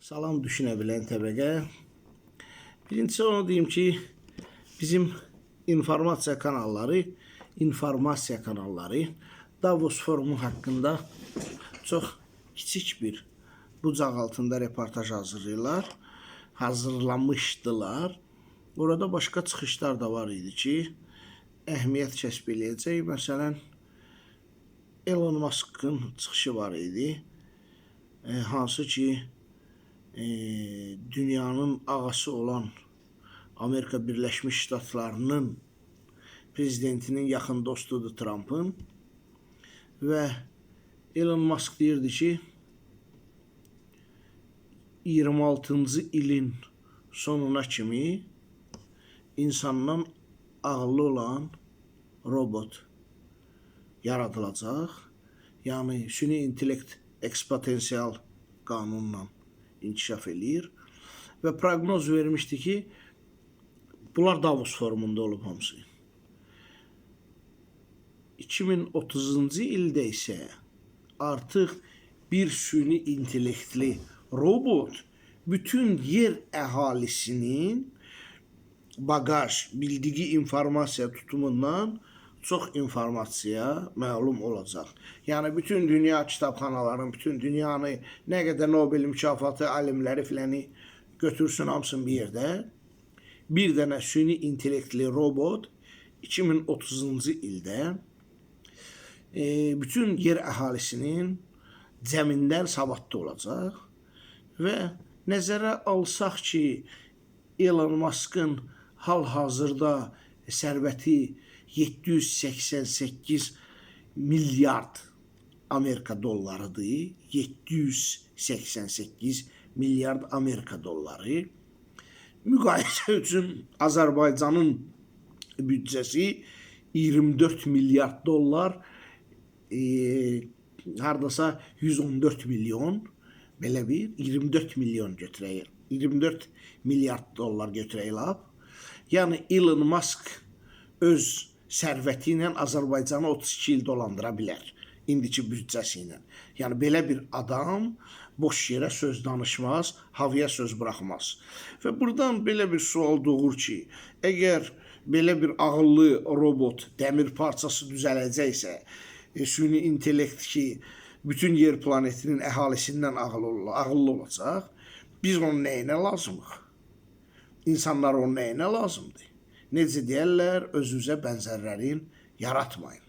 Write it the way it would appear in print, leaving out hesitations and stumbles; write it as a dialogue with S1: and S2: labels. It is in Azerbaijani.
S1: Salam düşünə bilən təbəqə. Birincisi onu deyim ki, bizim informasiya kanalları Davos forumu haqqında çox kiçik bir bucaq altında reportaj hazırlamışdılar. Orada başqa çıxışlar da var idi ki, əhəmiyyət kəsb eləyəcək. Məsələn, Elon Musk'ın çıxışı var idi. Hansı ki, dünyanın ağası olan Amerika Birləşmiş Ştatlarının prezidentinin yaxın dostudur Trump'ın. Və Elon Musk deyirdi ki, 26-cı ilin sonuna kimi insandan ağıllı olan robot yaradılacaq. Yəni, süni intellekt eksponensial qanunla inkişaf eləyir. Və proqnoz vermişdi ki, bunlar Davos forumunda olub hamısı. 2030-cu ildə isə artıq bir süni intellektli robot bütün yer əhalisinin bagaj, bildiyi informasiya tutumundan çox informasiya məlum olacaq. Yəni, bütün dünya kitabxanaların, bütün dünyanı, nə qədər Nobel mükafatı, alimləri filanı götürsün hamısını bir yerdə. Bir dənə süni intellektli robot 2030-cu ildə bütün yer əhalisinin cəmindən savadlı olacaq. Və nəzərə alsaq ki, Elon Musk'ın hal-hazırda sərvəti 788 milyard Amerika dollarıdır. 788 milyard Amerika dolları. Müqayisə üçün Azərbaycanın büdcəsi 24 milyard dollar, hardasa 114 milyon, belə bir 24 milyon götürəyir. 24 milyard dollar götürəyir. Yəni, Elon Musk öz sərvəti ilə Azərbaycanı 32 il dolandıra bilər, indiki büdcəsi ilə. Yəni, belə bir adam boş yerə söz danışmaz, havaya söz buraxmaz. Və buradan belə bir sual doğur ki, əgər belə bir ağıllı robot, dəmir parçası düzələcəksə, süni intellekt ki, bütün yer planetinin əhalisindən ağıllı olacaq, biz onun nəyinə lazımıq? İnsanlar onun nəyinə lazımdır? Necə deyərlər, özünüzə bənzərlərin yaratmayın.